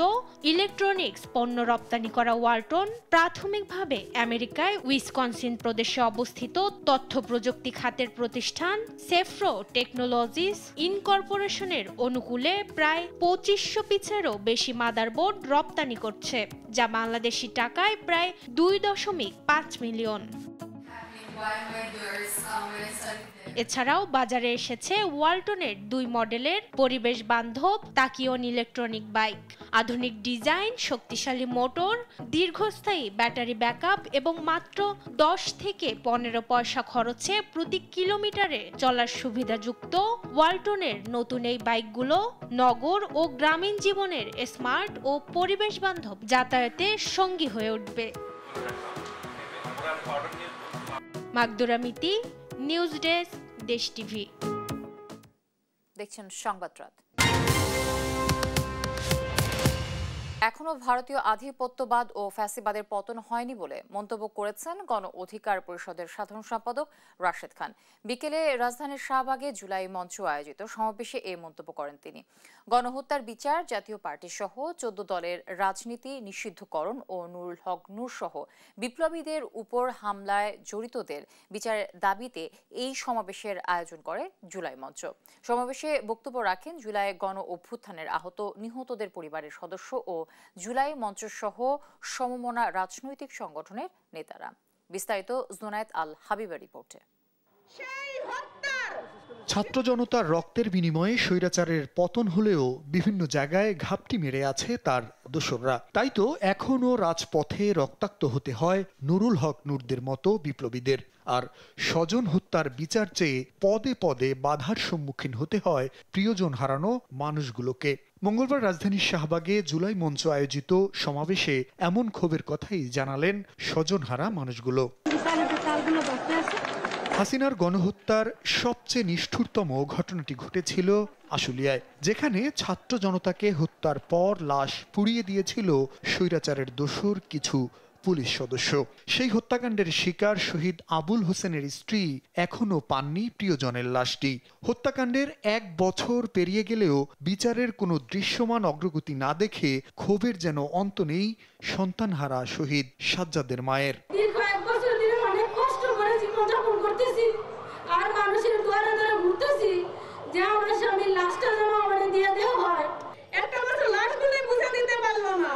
ইলেকট্রনিক্স পণ্য রপ্তানি করা ওয়ালটন প্রাথমিকভাবে আমেরিকায় উইসকনসিন প্রদেশে অবস্থিত তথ্য প্রযুক্তি খাতের প্রতিষ্ঠান সেফ্রো টেকনোলজিস ইনকর্পোরেশনের অনুকূলে প্রায় 2500 পিসেরও বেশি মাদারবোর্ড রপ্তানি করছে, যা বাংলাদেশি টাকায় প্রায় 2.5 মিলিয়ন। এছাড়াও বাজারে এসেছে ওয়ালটনের 2 মডেলের পরিবেশ বান্ধব তাকিয়ন ইলেকট্রনিক বাইক। আধুনিক ডিজাইন, শক্তিশালী মোটর, দীর্ঘস্থায়ী ব্যাটারি ব্যাকআপ এবং মাত্র 10 থেকে 15 পয়সা খরচে প্রতি কিলোমিটারে চলার সুবিধাযুক্ত ওয়ালটনের নতুন এই বাইকগুলো নগর ও গ্রামীণ জীবনের স্মার্ট ও পরিবেশ বান্ধব যাতায়াতের সঙ্গী হয়ে উঠবে। মাগদুরা মিতি, নিউজ ডেস্ক, দেশ টিভি। দেখছেন সংবাদরাত। এখনো ভারতীয় আধিপত্যবাদ ও ফ্যাসিবাদের পতন হয়নি বলে মন্তব্য করেছেন গণ অধিকার পরিষদের সাধারণ সম্পাদক রাশেদ খান। বিকেলে রাজধানীর শাহবাগে জুলাই মঞ্চ আয়োজিত সমাবেশে এই মন্তব্য করেন তিনি। গণহত্যার বিচার, জাতীয় পার্টি সহ 14 দলের রাজনীতি নিষিদ্ধকরণ ও নুরুল হক নূর সহ বিপ্লবীদের উপর হামলায় জড়িতদের বিচারের দাবিতে এই সমাবেশের আয়োজন করে জুলাই মঞ্চ। সমাবেশে বক্তব্য রাখেন জুলাই গণ অভ্যুত্থানের আহত নিহতদের পরিবারের সদস্য ও জুলাই মঞ্চ সহ সমমনা রাজনৈতিক সংগঠনের নেতারা। বিস্তারিত জুনায়েদ আল হাবিবের রিপোর্টে। ছাত্র জনতার রক্তের বিনিময়ে স্বৈরাচারের পতন হলেও বিভিন্ন জায়গায় ঘাপটি মেরে আছে তার দোসররা। তাই তো এখনও রাজপথে রক্তাক্ত হতে হয় নুরুল হক নূরদের মতো বিপ্লবীদের। আর স্বজন হত্যার বিচার চেয়ে পদে পদে বাধার সম্মুখীন হতে হয় প্রিয়জন হারানো মানুষগুলোকে। মঙ্গলবার রাজধানীর শাহবাগে জুলাই মঞ্চ আয়োজিত সমাবেশে এমন ক্ষোভের কথাই জানালেন স্বজনহারা মানুষগুলো। হাসিনার গণহত্যার সবচেয়ে নিষ্ঠুরতম ঘটনাটি ঘটেছিল আশুলিয়ায়, যেখানে ছাত্র জনতাকে হত্যার পর লাশ পুড়িয়ে দিয়েছিল স্বৈরাচারের দোসর কিছু পুলিশ সদস্য। সেই হত্যাকাণ্ডের শিকার শহীদ আবুল হোসেনের স্ত্রী এখনো পাননি প্রিয়জনের লাশটি। হত্যাকাণ্ডের 1 বছর পেরিয়ে গেলেও বিচারের কোনো দৃশ্যমান অগ্রগতি না দেখে ক্ষোভের যেন অন্ত নেই সন্তানহারা শহীদ সাজ্জাদের মায়ের। আর মানুষের দুয়ারে দুয়ারে ঘুরতেছি যে আমার স্বামীর লাশটা যেন আমাদের দিয়ে দেওয়া হয়। একটা বছর লাশগুলো বুঝে দিতে পারলো না,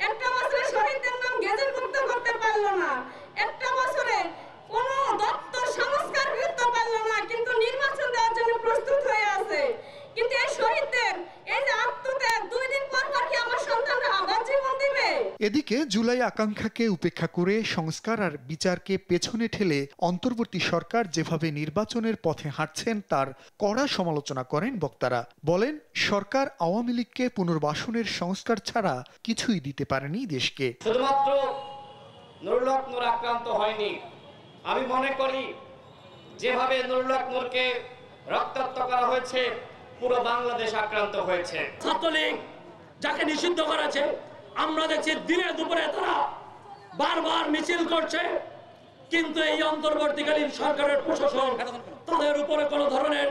একটা বছরে শহীদদের নাম গেজেটভুক্ত করতে পারলো না, একটা বছরে কোনো দপ্তর সংস্কার করতে পারলো না, কিন্তু নির্বাচন দেওয়ার জন্য প্রস্তুত হয়ে আছে। কিন্তু এই শহীদদের এই যে আত্মত্যাগ, 2 দিন পর পর কি আমার সন্তানরা আবার জীবন দিবে? এদিকে জুলাই আকাঙ্ক্ষাকে উপেক্ষা করে সংস্কার আর বিচারকে পেছনে ঠেলে অন্তর্বর্তী সরকার যেভাবে নির্বাচনের পথে হাঁটছেন তার কড়া সমালোচনা করেন বক্তারা। বলেন, সরকার আওয়ামী লীগকে পুনর্বাসনের সংস্কার ছাড়া কিছুই দিতে পারেনি দেশকে। শুধুমাত্র নুরুল হক নূর আক্রান্ত হয়নি, আমি মনে করি যেভাবে নুরুল হক নূরকে রক্তাক্ত করা হয়েছে পুরো বাংলাদেশ আক্রান্ত হয়েছে। ছাত্রলীগ যাকে নিষিদ্ধ করেছে, আমরা দেখছি দিনে দুপুরে তারা বারবার মিছিল করছে, কিন্তু এই অন্তর্বর্তীকালীন সরকারের প্রশাসন তাদের উপরে কোনো ধরনের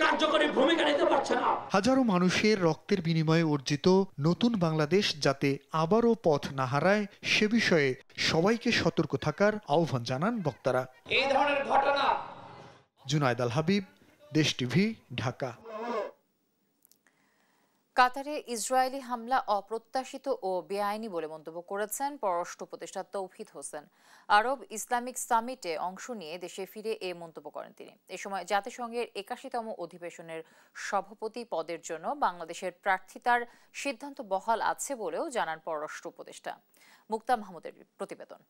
কার্যকরী ভূমিকা নিতে পারছে না। হাজারো মানুষের রক্তের বিনিময়ে অর্জিত নতুন বাংলাদেশ যাতে আবারও পথ না হারায় সে বিষয়ে সবাইকে সতর্ক থাকার আহ্বান জানান বক্তারা। এই ধরনের ঘটনা। জুনায়েদ আল হাবিব, দেশ টিভি, ঢাকা। কাতারে ইসরায়েলি হামলা অপ্রত্যাশিত ও বেআইনি বলে মন্তব্য করেছেন পররাষ্ট্র উপদেষ্টা তৌহিদ হোসেন। আরব ইসলামিক সামিটে অংশ নিয়ে দেশে ফিরে এ মন্তব্য করেন তিনি। এ সময় জাতিসংঘের 81তম অধিবেশনের সভাপতি পদের জন্য বাংলাদেশের প্রার্থিতার সিদ্ধান্ত বহাল আছে বলেও জানান পররাষ্ট্র উপদেষ্টা। মুক্তা মাহমুদের প্রতিবেদন।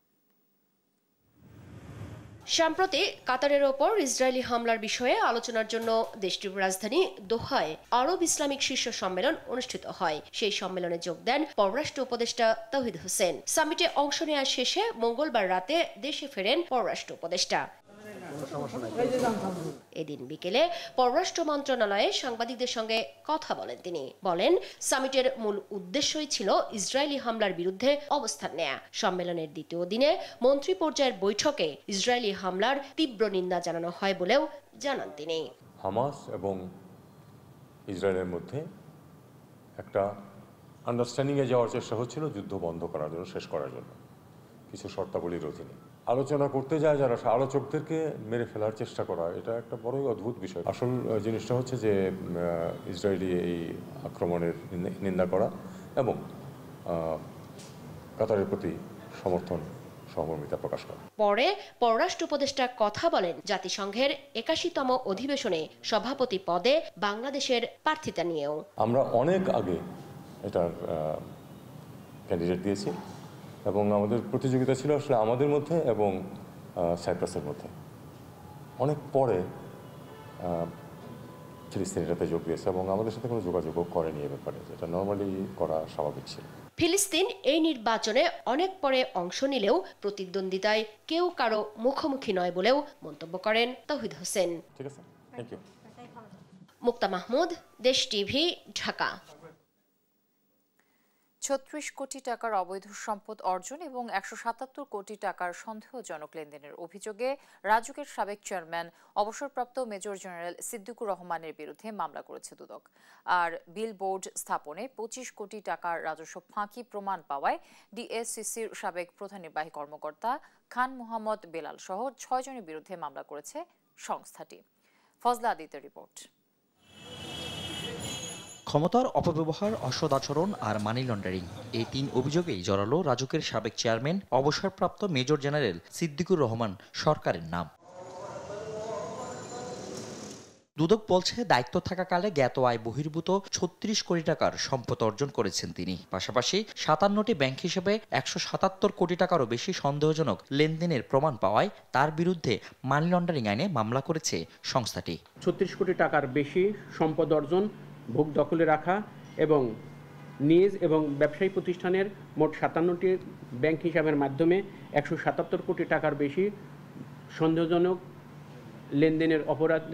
সম্প্রতি কাতারের ওপর ইসরায়েলি হামলার বিষয়ে আলোচনার জন্য দেশটির রাজধানী দোহায় আরব ইসলামিক শীর্ষ সম্মেলন অনুষ্ঠিত হয়। সেই সম্মেলনে যোগ দেন পররাষ্ট্র উপদেষ্টা তৌহিদ হোসেন। সামিটে অংশ নেওয়া শেষে মঙ্গলবার রাতে দেশে ফেরেন পররাষ্ট্র উপদেষ্টা। এদিন বিকেলে পররাষ্ট্র মন্ত্রণালয়ে সাংবাদিকদের সঙ্গে কথা বলেন তিনি। বলেন, সামিটের মূল উদ্দেশ্যই ছিল ইসরায়েলি হামলার বিরুদ্ধে অবস্থান নেয়া। সম্মেলনের দ্বিতীয় দিনে মন্ত্রী পর্যায়ের বৈঠকে ইসরায়েলি হামলার তীব্র নিন্দা জানানো হয় বলেও জানান তিনি। হামাস এবং ইসরায়েলের মধ্যে একটা আন্ডারস্ট্যান্ডিংয়ে যাওয়ার চেষ্টা হচ্ছিল যুদ্ধ বন্ধ করার জন্য, শেষ করার জন্য কিছু শর্তাবলীর অধীনে। আলোচনা করতে যায় যারা আলোচকদেরকে মেরে ফেলার চেষ্টা করা, এটা একটা বড়ই অদ্ভুত বিষয়। আসল জিনিসটা হচ্ছে যে ইসরায়েলি এই আক্রমণের নিন্দা করা এবং কাতারের প্রতি সমর্থন সহমর্মিতা প্রকাশ করা। পরে পররাষ্ট্র উপদেষ্টা কথা বলেন জাতিসংঘের 81তম অধিবেশনে সভাপতি পদে বাংলাদেশের প্রার্থিতা নিয়েও। আমরা অনেক আগে এটার ক্যান্ডিডেট দিয়েছি এবং আমাদের প্রতিযোগিতা ছিল আসলে আমাদের মধ্যে এবং সাইপ্রাসের মধ্যে। অনেক পরে ফিলিস্তিন এটাতে যোগ দিয়েছে এবং আমাদের সাথে কোনো যোগাযোগও করেনি এ ব্যাপারে, যেটা নর্মালি করা স্বাভাবিক ছিল। ফিলিস্তিন এই নির্বাচনে অনেক পরে অংশ নিলেও প্রতিদ্বন্দ্বিতায় কেউ কারো মুখোমুখি নয় বলেও মন্তব্য করেন তৌহিদ হোসেন। ঠিক আছে, থ্যাংক ইউ। মুক্তা মাহমুদ, দেশ টিভি, ঢাকা। ৩৬ কোটি টাকার অবৈধ সম্পদ অর্জন এবং ১৭৭ কোটি টাকার সন্দেহজনক লেনদেনের অভিযোগে রাজুকের সাবেক চেয়ারম্যান অবসরপ্রাপ্ত মেজর জেনারেল সিদ্দিকুর রহমানের বিরুদ্ধে মামলা করেছে দুদক। আর বিল বোর্ড স্থাপনে ২৫ কোটি টাকার রাজস্ব ফাঁকি প্রমাণ পাওয়ায় ডিএসসিসির সাবেক প্রধান নির্বাহী কর্মকর্তা খান মোহাম্মদ বেলাল সহ ৬ জনের বিরুদ্ধে মামলা করেছে সংস্থাটি। ফজলা আদিত্যের রিপোর্ট। ক্ষমতার অপব্যবহার, অসৎ আচরণ আর মানি লন্ডারিং, এই ৩ অভিযোগেই জড়ালো রাজুকের সাবেক চেয়ারম্যান অবসরপ্রাপ্ত মেজর জেনারেল সিদ্দিকুর রহমান সরকারের নাম। দুদক বলছে, দায়িত্ব থাকাকালে জ্ঞাত আয় বহির্ভূত ৩৬ কোটি টাকার সম্পদ অর্জন করেছেন তিনি। পাশাপাশি ৫৭টি ব্যাংক হিসেবে ১৭৭ কোটি টাকারও বেশি সন্দেহজনক লেনদেনের প্রমাণ পাওয়ায় তার বিরুদ্ধে মানি লন্ডারিং আইনে মামলা করেছে সংস্থাটি। ৩৬ কোটি টাকার বেশি সম্পদ অর্জন, ভোগ দখলে রাখা এবং নিজ এবং ব্যবসায়ী প্রতিষ্ঠানের মোট ৫৭টি ব্যাংক হিসাবের মাধ্যমে ১৭৭ কোটি টাকার বেশি সন্দেহজনক লেনদেনের অপরাধ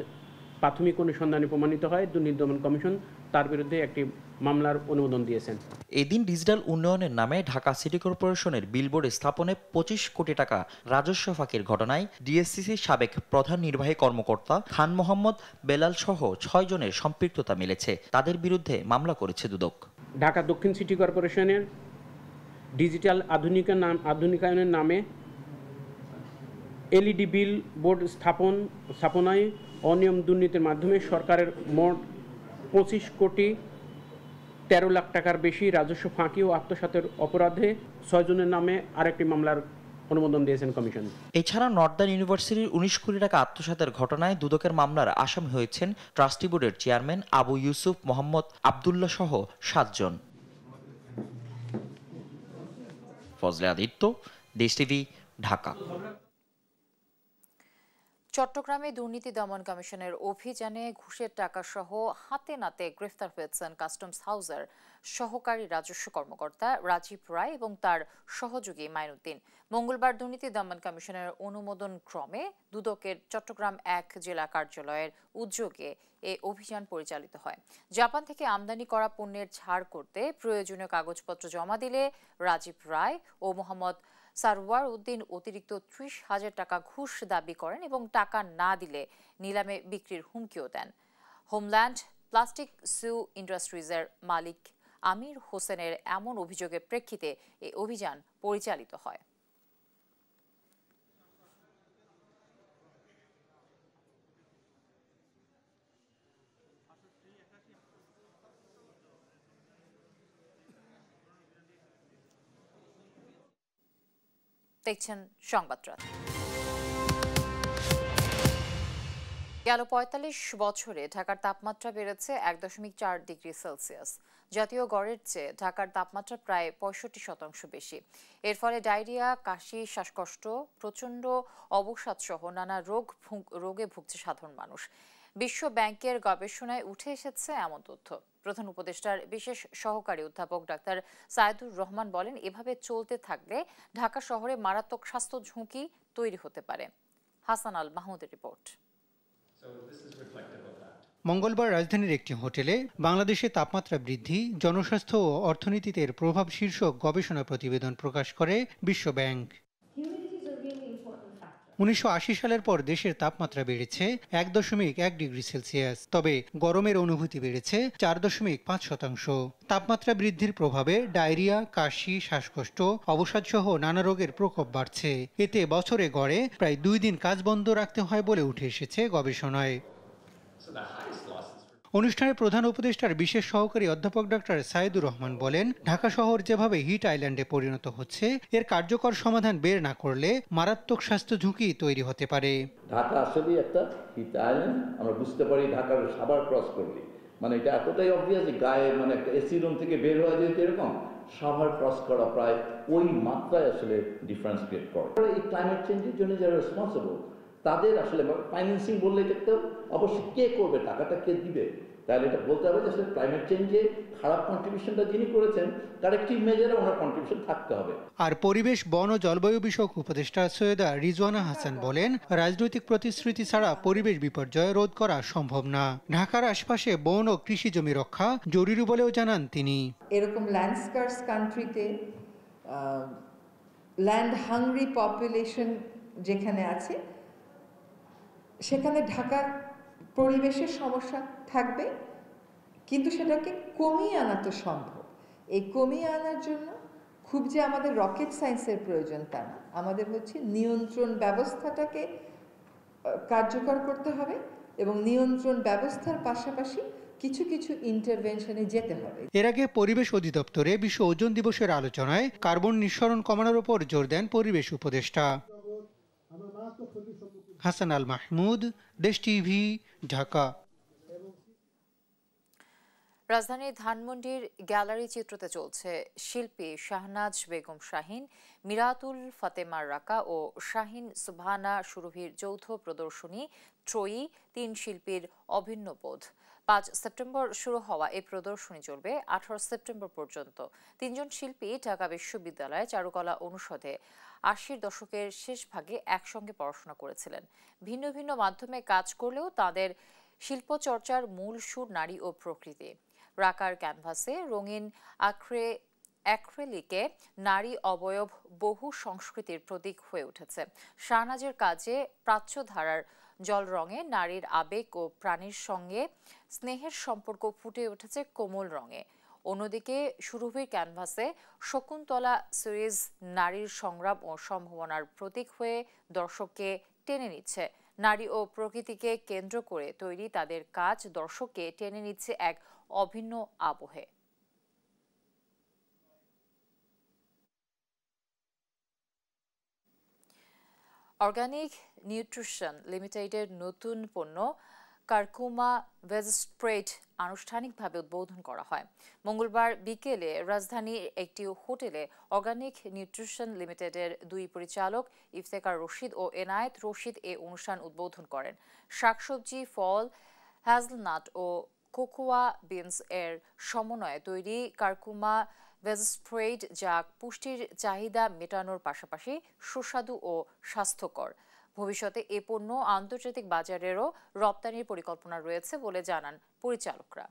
প্রাথমিক অনুসন্ধানে প্রমাণিত হয়। দুর্নীতি দমন কমিশন তার বিরুদ্ধে একটি মামলার অনুমোদন দিয়েছেন। এদিন ডিজিটাল উন্নয়নের নামে ঢাকা সিটি কর্পোরেশনের বিলবোর্ড স্থাপনে ২৫ কোটি টাকা রাজস্ব ফাঁকির ঘটনায় ডিএসসিসির সাবেক প্রধান নির্বাহী কর্মকর্তা খান মোহাম্মদ বেলাল সহ ৬ জনের সম্পৃক্ততা মিলেছে। তাদের বিরুদ্ধে মামলা করেছে দুদক। ঢাকা দক্ষিণ সিটি কর্পোরেশনের ডিজিটাল আধুনিকায়নের নামে এলইডি বিল বোর্ড স্থাপনায় অনিয়ম দুর্নীতির মাধ্যমে সরকারের মোট ২৫ কোটি ১৩ লাখ টাকার বেশি রাজস্ব ফাঁকি ও আত্মসাতের অপরাধে ৬ জনের নামে আরেকটি মামলার অনুমোদন দিয়েছেন কমিশন। এছাড়া নর্দার্ন ইউনিভার্সিটির ১৯ কোটি টাকা আত্মসাতের ঘটনায় দুদকের মামলার আসামি হয়েছেন ট্রাস্টি বোর্ডের চেয়ারম্যান আবু ইউসুফ মোহাম্মদ আবদুল্লাহ সহ ৭ জন। ফজলে আদিত্য, দেশ টিভি, ঢাকা। চট্টগ্রামে দুর্নীতি দমন কমিশনের অভিযানে ঘুষের টাকা সহ হাতে নাতে গ্রেফতার হয়েছেন কাস্টমস হাউসের সহকারী রাজস্ব কর্মকর্তা রাজীব রায় এবং তার সহযোগী মাইনুদ্দিন। মঙ্গলবার দুর্নীতি দমন কমিশনের অনুমোদন ক্রমে দুদকের চট্টগ্রাম 1 জেলা কার্যালয়ের উদ্যোগে এ অভিযান পরিচালিত হয়। জাপান থেকে আমদানি করা পণ্যের ছাড় করতে প্রয়োজনীয় কাগজপত্র জমা দিলে রাজীব রায় ও মোহাম্মদ সারওয়ার উদ্দিন অতিরিক্ত 30,000 টাকা ঘুষ দাবি করেন এবং টাকা না দিলে নিলামে বিক্রির হুমকিও দেন। হোমল্যান্ড প্লাস্টিক সু ইন্ডাস্ট্রিজের মালিক আমির হোসেনের এমন অভিযোগের প্রেক্ষিতে এই অভিযান পরিচালিত হয়। দেখছেন সংবাদরাত। গেল ৪৫ বছরে ঢাকার তাপমাত্রা বেড়েছে 1.4 ডিগ্রি সেলসিয়াস। জাতীয় গড়ের চেয়ে ঢাকার তাপমাত্রা প্রায় 65% বেশি। এর ফলে ডায়রিয়া, কাশি, শ্বাসকষ্ট, প্রচণ্ড অবসাদ সহ নানা রোগে ভুগছে সাধারণ মানুষ। বিশ্ব ব্যাংকের গবেষণায় উঠে এসেছে এমন তথ্য। প্রধান উপদেষ্টার বিশেষ সহকারী অধ্যাপক ডাক্তার সায়েদুর রহমান বলেন, এভাবে চলতে থাকলে ঢাকা শহরে মারাত্মক স্বাস্থ্য ঝুঁকি তৈরি হতে পারে। হাসান আল মাহমুদের রিপোর্ট। মঙ্গলবার রাজধানীর একটি হোটেলে বাংলাদেশে তাপমাত্রা বৃদ্ধি, জনস্বাস্থ্য ও অর্থনীতিতে এর প্রভাব শীর্ষক গবেষণা প্রতিবেদন প্রকাশ করে বিশ্ব ব্যাংক। 1980 সালের পর দেশের তাপমাত্রা বেড়েছে 1.1 ডিগ্রি সেলসিয়াস, তবে গরমের অনুভূতি বেড়েছে 4.5%। তাপমাত্রা বৃদ্ধির প্রভাবে ডায়রিয়া, কাশি, শ্বাসকষ্ট, অবসাদ সহ নানা রোগের প্রকোপ বাড়ছে। এতে বছরে গড়ে প্রায় 2 দিন কাজ বন্ধ রাখতে হয় বলে উঠে এসেছে গবেষণায়। অনুষ্ঠানে প্রধান উপদেষ্টার বিশেষ সহকারী অধ্যাপক ডক্টর সায়েদুর রহমান বলেন, ঢাকা শহর যেভাবে হিট আইল্যান্ডে পরিণত হচ্ছে, এর কার্যকর সমাধান বের না করলে মারাত্মক স্বাস্থ্য ঝুঁকি তৈরি হতে পারে। ঢাকা আসলে একটা হিট আইল্যান্ড, আমরা বুঝতে পারি ঢাকার সাভার ক্রস করলে, মানে এটা এতটাই অবভিয়াস যে গায়ে মানে একটা এসি রুম থেকে বের হওয়া যেতে এরকম সাভার ক্রস করা প্রায় ওই মাত্রায় আসলে ডিফারেন্স ক্রিয়েট করে। এই ক্লাইমেট চেঞ্জের জন্য যারা রেসপন্সিবল তাদের আসলে ফাইন্যান্সিং বললে এটা অবশ্যই কে করবে, টাকাটা কে দিবে, তাহলে এটা বলতে হবে যে আসলে ক্লাইমেট চেঞ্জে খারাপ কন্ট্রিবিউশনটা যিনি করেছেন কারেক্টিভ মেজারে ওনার কন্ট্রিবিউশন থাকতে হবে। আর পরিবেশ, বন ও জলবায়ু বিষয়ক উপদেষ্টা সৈয়দা রিজওয়ানা হাসান বলেন, রাজনৈতিক প্রতিশ্রুতি ছাড়া পরিবেশ বিপর্যয় রোধ করা সম্ভব না। ঢাকার আশপাশে বন ও কৃষি জমি রক্ষা জরুরি বলেও জানান তিনি। এরকম ল্যান্ডস্কার্স কান্ট্রিতে ল্যান্ড হাংরি পপুলেশন যেখানে আছে সেখানে ঢাকার পরিবেশের সমস্যা থাকবে, কিন্তু সেটাকে কমিয়ে আনা তো সম্ভব। এই কমিয়ে আনার জন্য খুব যে আমাদের রকেট সায়েন্সের প্রয়োজন তা না, আমাদের হচ্ছে নিয়ন্ত্রণ ব্যবস্থাটাকে কার্যকর করতে হবে এবং নিয়ন্ত্রণ ব্যবস্থার পাশাপাশি কিছু কিছু ইন্টারভেনশনে যেতে হবে। এর আগে পরিবেশ অধিদপ্তরে বিশ্ব ওজোন দিবসের আলোচনায় কার্বন নিঃসরণ কমানোর উপর জোর দেন পরিবেশ উপদেষ্টা। হাসান আল মাহমুদ, দেশ টিভি, ঢাকা। রাজধানীর ধানমন্ডির গ্যালারি চিত্রতে চলছে শিল্পী শাহনাজ বেগম শাহিন, মিরাতুল ফাতেমার রাকা ও শাহিন সুবহানা সুরভির যৌথ প্রদর্শনী ত্রয়ী, 3 শিল্পীর অভিন্ন বোধ। 5 সেপ্টেম্বর শুরু হওয়া এই প্রদর্শনী চলবে 18 সেপ্টেম্বর পর্যন্ত। 3 জন শিল্পী ঢাকা বিশ্ববিদ্যালয়ে চারুকলা অনুষদে 80-র দশকের শেষ ভাগে একসঙ্গে পড়াশোনা করেছিলেন। ভিন্ন ভিন্ন মাধ্যমে কাজ করলেও তাদের শিল্পচর্চার মূল সুর নারী ও প্রকৃতি। রাকার ক্যানভাসে রঙিন অ্যাক্রিলিকে নারী অবয়ব বহু সংস্কৃতির প্রতীক হয়ে উঠেছে। শাহনাজের কাজে প্রাচ্য ধারার জল রঙে নারীর আবেগ ও প্রাণীর সঙ্গে স্নেহের সম্পর্ক ফুটে উঠেছে কোমল রঙে। অন্যদিকে সুরভির ক্যানভাসে শকুন্তলা সিরিজ নারীর সংগ্রাম ও সম্ভাবনার প্রতীক হয়ে দর্শককে টেনে নিচ্ছে। নারী ও প্রকৃতিকে কেন্দ্র করে তৈরি তাদের কাজ দর্শককে টেনে নিচ্ছে এক অভিন্ন আবহে। অর্গানিক নিউট্রিশন লিমিটেডের নতুন পণ্য কারকুমা ভেজ স্প্রেড আনুষ্ঠানিকভাবে উদ্বোধন করা হয়। মঙ্গলবার বিকেলে রাজধানীর একটি হোটেলে অর্গানিক নিউট্রিশন লিমিটেডের দুই পরিচালক ইফতেখার রশিদ ও এনায়েত রশিদ এ অনুষ্ঠান উদ্বোধন করেন। শাকসবজি, ফল, হ্যাজলনাট ও কোকোয়া বিনস এর সমন্বয়ে তৈরি কারকুমা ভেজ স্প্রেড যা পুষ্টির চাহিদা মেটানোর পাশাপাশি সুস্বাদু ও স্বাস্থ্যকর। ভবিষ্যতে এ পণ্য আন্তর্জাতিক বাজারেরও রপ্তানির পরিকল্পনা রয়েছে বলে জানান পরিচালকরা।